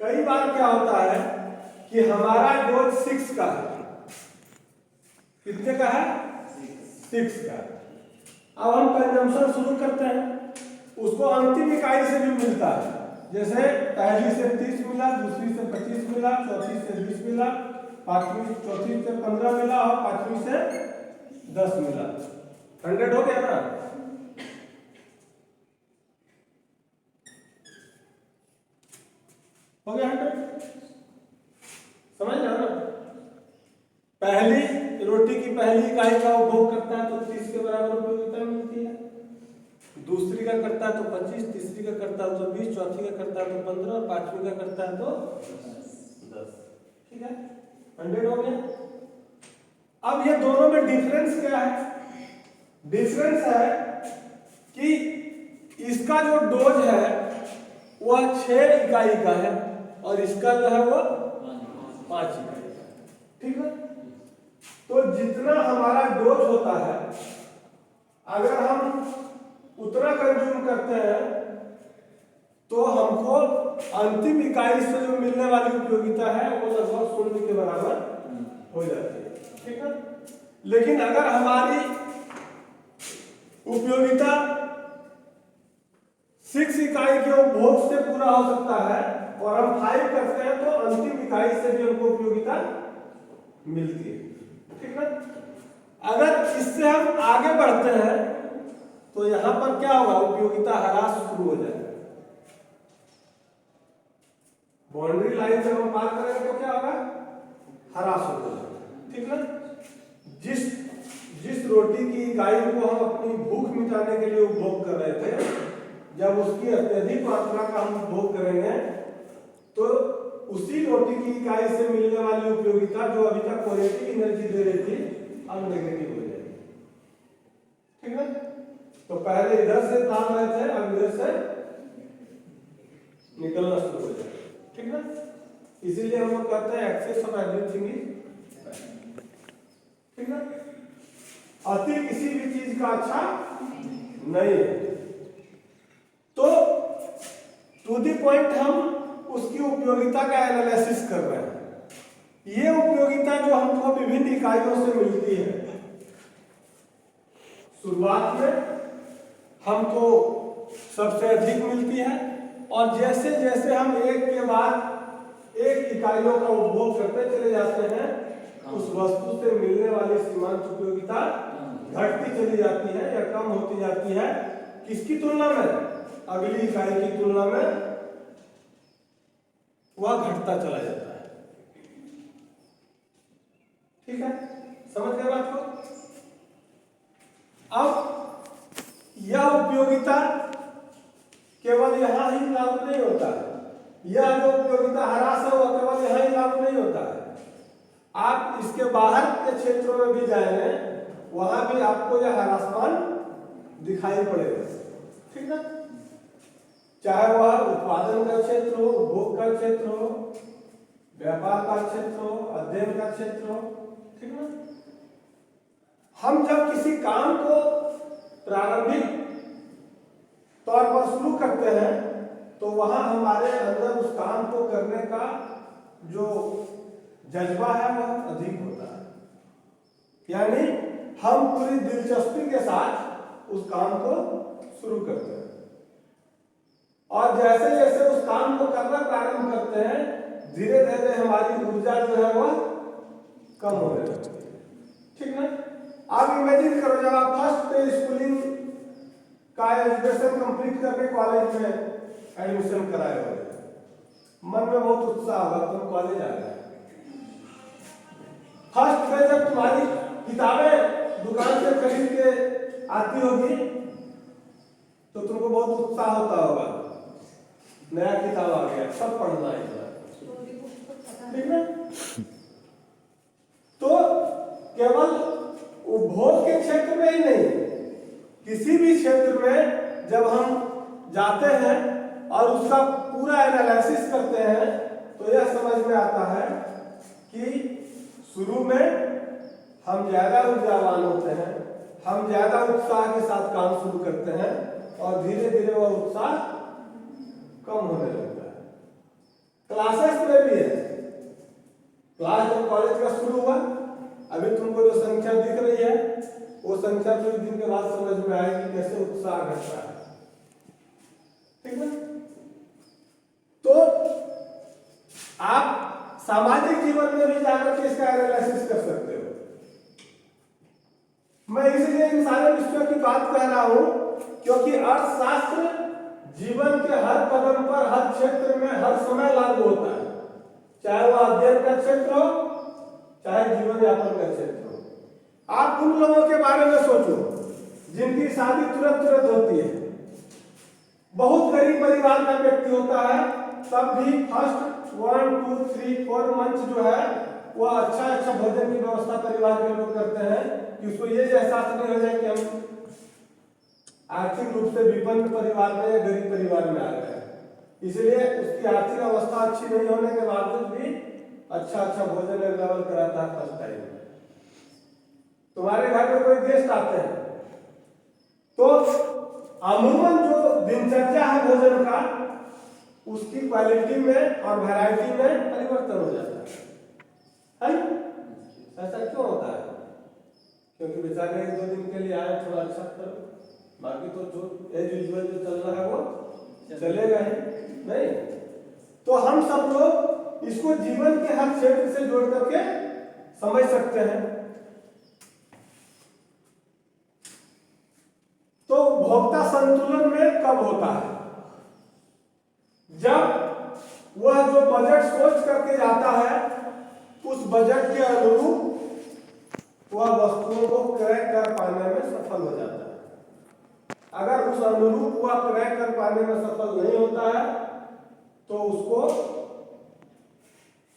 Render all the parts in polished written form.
कई बार क्या होता है कि हमारा डोज 6 का है। कितने का है? 6 का। अब हम कंजम्पशन शुरू करते हैं, उसको अंतिम इकाई से भी मिलता है। जैसे पहली से 30 मिला, दूसरी से 25 मिला, चौथी से 20 मिला, चौथी से 15 मिला और पांचवी से 10 मिला। 100 हो गया ना? हो गया 100। समझ रहे हो ना? पहली रोटी की पहली इकाई का उपभोग करता है तो 30 के बराबर उपयोगिता मिलती है। दूसरी का करता है तो 25, तीसरी का करता है तो 20, चौथी का करता है तो 15 और पांचवी का करता है तो 10। ठीक है, 100 हो गया। अब ये दोनों में डिफरेंस क्या है? डिफरेंस है कि इसका जो डोज है वह 6 इकाई का है और इसका जो है वो 5 इकाई का है। ठीक है, तो जितना हमारा डोज होता है अगर हम उतना कंज्यूम करते हैं तो हमको अंतिम इकाई से जो मिलने वाली उपयोगिता है वो लगभग 0 के बराबर हो जाती है। ठीक है, लेकिन अगर हमारी उपयोगिता 6 इकाई के उपभोग से पूरा हो सकता है और हम 5 करते हैं तो अंतिम इकाई से भी हमको उपयोगिता मिलती है। ठीक है, अगर इससे हम आगे बढ़ते हैं तो यहां पर क्या होगा? उपयोगिता ह्रास शुरू हो जाएगा। बाउंड्री लाइन से हम पार करेंगे तो क्या होगा? ह्रास हो जाएगा। ठीक है, जिस रोटी की इकाई को हम अपनी भूख मिटाने के लिए उपभोग कर रहे थे, जब उसकी अत्यधिक मात्रा का हम उपभोग करेंगे तो उसी रोटी की इकाई से मिलने वाली उपयोगिता जो अभी तक पॉजिटिव एनर्जी दे रही थी अब नेगेटिव हो जाएगी। ठीक है, तो पहले इधर से तान रहे थे, अब इधर से निकलना शुरू हो जाएगा। ठीक है, इसीलिए हम लोग कहते हैं excess of everything is bad. ठीक है, अति किसी भी चीज का अच्छा नहीं है। तो टू द पॉइंट हम उसकी उपयोगिता का एनालिसिस कर रहे हैं। ये उपयोगिता जो हमको विभिन्न इकाइयों से मिलती है, शुरुआत में हमको सबसे अधिक मिलती है और जैसे जैसे हम एक के बाद एक इकाइयों का उपभोग करते चले जाते हैं उस वस्तु से मिलने वाली सीमांत उपयोगिता घटती चली जाती है या कम होती जाती है। किसकी तुलना में? अगली इकाई की तुलना में वह घटता चला जाता है। ठीक है, समझ गए बात को? अब यह उपयोगिता केवल यहां ही लागू नहीं होता है। यह जो उपयोगिता ह्रास है वह केवल यहां ही लागू नहीं होता है। आप इसके बाहर के क्षेत्रों में भी जाएंगे, वहां भी आपको यह ह्रासमान दिखाई पड़ेगा। ठीक है, चाहे वह उत्पादन का क्षेत्र हो, उपभोग का क्षेत्र हो, व्यापार का क्षेत्र हो, अध्ययन का क्षेत्र हो। ठीक है, हम जब किसी काम को प्रारंभिक तौर पर शुरू करते हैं तो वहां हमारे अंदर उस काम को करने का जो जज्बा है वह अधिक होता है, यानी हम पूरी दिलचस्पी के साथ उस काम को शुरू करते हैं और जैसे जैसे उस काम को करना प्रारंभ करते हैं धीरे धीरे हमारी ऊर्जा जो है वह कम होने लगती है। ठीक है, आप इमेजिन करो जब आप फर्स्ट डे स्कूलिंग का एजुकेशन कंप्लीट करके कॉलेज में एडमिशन कराए हो, मन में बहुत उत्साह होगा, तुम कॉलेज आ गए। फर्स्ट डे जब तुम्हारी किताबें दुकान से खरीद के आती होगी तो तुमको बहुत उत्साह होता होगा, नया किताब आ गया, सब पढ़ना है। ठीक है, तो केवल उपभोग के क्षेत्र में ही नहीं, किसी भी क्षेत्र में जब हम जाते हैं और उसका पूरा एनालिसिस करते हैं तो यह समझ में आता है कि शुरू में हम ज्यादा ऊर्जावान होते हैं, हम ज्यादा उत्साह के साथ काम शुरू करते हैं और धीरे धीरे वह उत्साह कम होने लगता है। क्लास कॉलेज का शुरू हुआ, अभी तुमको जो संख्या दिख रही है वो संख्या कुछ दिन के बाद समझ में आएगी कैसे उत्साह घटता है, ठीक है। तो आप सामाजिक जीवन में भी जाकर के इसका एनालिसिस कर सकते हो। मैं इसलिए इन सारे विषयों की बात कह रहा हूं क्योंकि अर्थशास्त्र जीवन के हर कदम पर, हर क्षेत्र में, हर समय लागू होता है, चाहे वह अध्ययन का क्षेत्र हो, चाहे जीवन यापन का क्षेत्र हो। आप उन लोगों के बारे में सोचो जिनकी शादी तुरंत तुरंत होती है, बहुत गरीब परिवार का व्यक्ति होता है, तब भी फर्स्ट 1 2 3 4 मंथ जो है वह अच्छा भोजन की व्यवस्था परिवार के लोग करते हैं कि उसको ये एहसास नहीं हो जाए कि हम आर्थिक रूप से विपन्न परिवार में या गरीब परिवार में आ गए हैं। इसलिए उसकी आर्थिक अवस्था अच्छी नहीं होने के बावजूद भी अच्छा भोजन अवेलेबल कराता है फर्स्ट टाइम। तुम्हारे घर में कोई गेस्ट आते हैं तो अमूमन जो दिनचर्या है भोजन का, उसकी क्वालिटी में और वैरायटी में परिवर्तन हो जाता है ना? ऐसा क्यों होता है? क्योंकि बेचारे 1-2 दिन के लिए आए, थोड़ा अच्छा करो, बाकी तो जो एज यूजुअल जो चल रहा है वो चलेगा ही नहीं। तो हम सब लोग इसको जीवन के हर क्षेत्र से जोड़ करके समझ सकते हैं। तो उपभोक्ता संतुलन में कब होता है? जब वह जो बजट सोच करके जाता है उस बजट के अनुरूप वह वस्तुओं को क्रय कर पाने में सफल हो जाता है। अगर उस अनुरूप वह क्रय कर पाने में सफल नहीं होता है तो उसको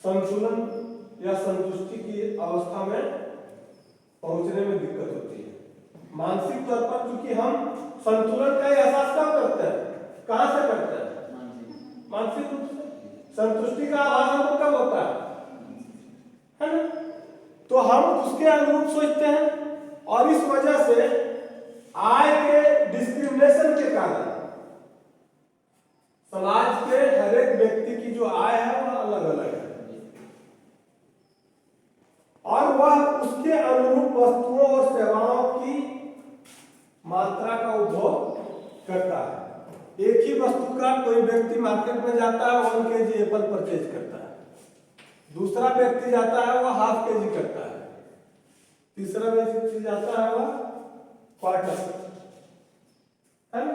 संतुलन या संतुष्टि की अवस्था में पहुंचने में दिक्कत होती है। मानसिक तौर पर क्योंकि हम संतुलन का एहसास कब करते हैं, कहां से करते हैं? मानसिक रूप से। संतुष्टि का आभास हमको कब होता है ना? तो हम उसके अनुरूप सोचते हैं और इस वजह से आय के डिस्क्रिमिनेशन के कारण समाज के हर एक व्यक्ति की जो आय है वह अलग अलग है और वह उसके अनुरूप वस्तुओं और सेवाओं की मात्रा का उपभोग करता है। एक ही वस्तु का कोई व्यक्ति मार्केट में जाता है 1 kg एप्पल परचेज करता है, दूसरा व्यक्ति जाता है वह ½ kg करता है, तीसरा व्यक्ति जाता है वह क्वार्टर, है ना?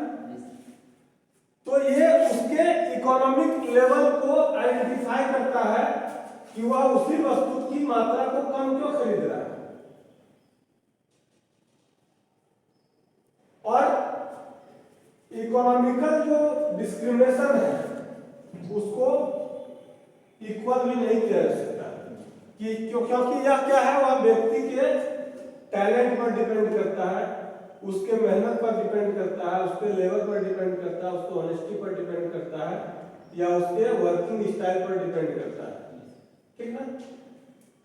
तो ये उसके इकोनॉमिक लेवल को आइडेंटिफाई करता है कि वह उसी वस्तु की मात्रा को कम क्यों खरीद रहा है। और इकोनॉमिकल जो डिस्क्रिमिनेशन है उसको इक्वल भी नहीं किया जा सकता कि क्योंकि यह क्या है, वह व्यक्ति के टैलेंट पर डिपेंड करता है, उसके मेहनत पर डिपेंड करता है, उसके लेवल पर डिपेंड करता है, उसके ऑनेस्टी पर डिपेंड करता है या उसके वर्किंग स्टाइल पर डिपेंड करता है, ठीक है।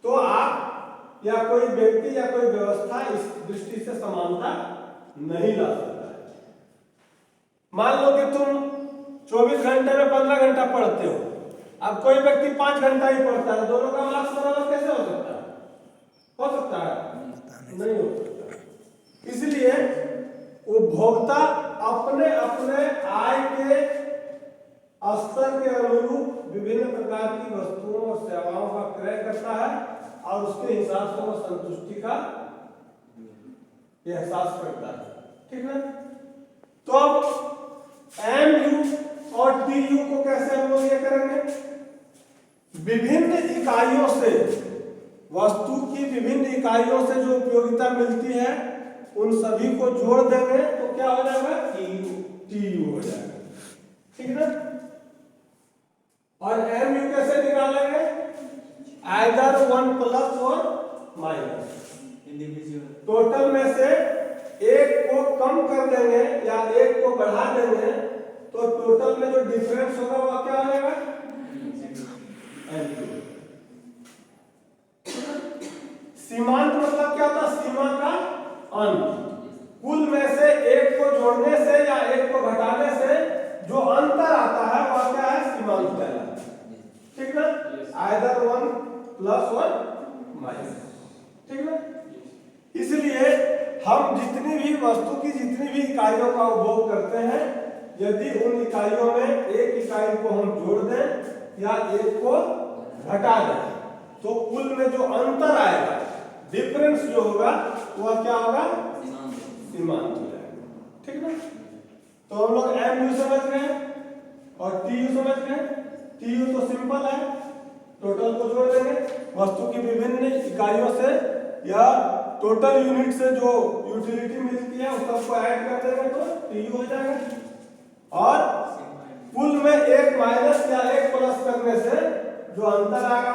तो आप या कोई व्यक्ति या कोई व्यवस्था इस दृष्टि से समानता नहीं ला सकता है। मान लो कि तुम 24 घंटे में 15 घंटा पढ़ते हो, अब कोई व्यक्ति 5 घंटा ही पढ़ता है, दोनों का मार्क्स बराबर कैसे हो सकता है? हो सकता है? नहीं हो सकता। इसलिए उपभोक्ता अपने अपने आय के स्तर के अनुरूप विभिन्न प्रकार की वस्तुओं और सेवाओं का क्रय करता है और उसके हिसाब से वह संतुष्टि का एहसास करता है, ठीक है। तो अब MU और TU को कैसे हम लोग ये करेंगे? विभिन्न इकाइयों से, वस्तु की विभिन्न इकाइयों से जो उपयोगिता मिलती है उन सभी को जोड़ देंगे तो क्या हो जाएगा? TU हो जाएगा, ठीक है ना। और MU कैसे निकालेंगे? आइदर 1 प्लस और माइनस, टोटल में से एक को कम कर देंगे या एक को बढ़ा देंगे तो टोटल में जो डिफरेंस होगा वह क्या हो जाएगा? सीमांत मतलब क्या होता है? सीमा का अंत। कुल में से एक को जोड़ने से या एक को घटाने से जो अंतर आता है वह क्या है? सीमांत कहलाता है, ठीक है। आइदर 1 प्लस और माइनस, ठीक है ना। इसलिए हम जितनी भी वस्तु की जितनी भी इकाइयों का उपभोग करते हैं, यदि उन इकाइयों में एक इकाई को हम जोड़ दें या एक को घटा दें, तो कुल में जो अंतर आएगा, डिफरेंस जो होगा, वह क्या होगा, सीमांत हो जाएगा, ठीक है ना। तो हम लोग MU समझ गए और TU समझ गए। TU तो सिंपल है, टोटल को जोड़ देंगे, वस्तु की विभिन्न इकाइयों से या टोटल यूनिट से जो यूटिलिटी मिलती है उस सबको ऐड कर देंगे तो TU हो जाएगा। और कुल में एक माइनस या एक प्लस करने से जो अंतर आएगा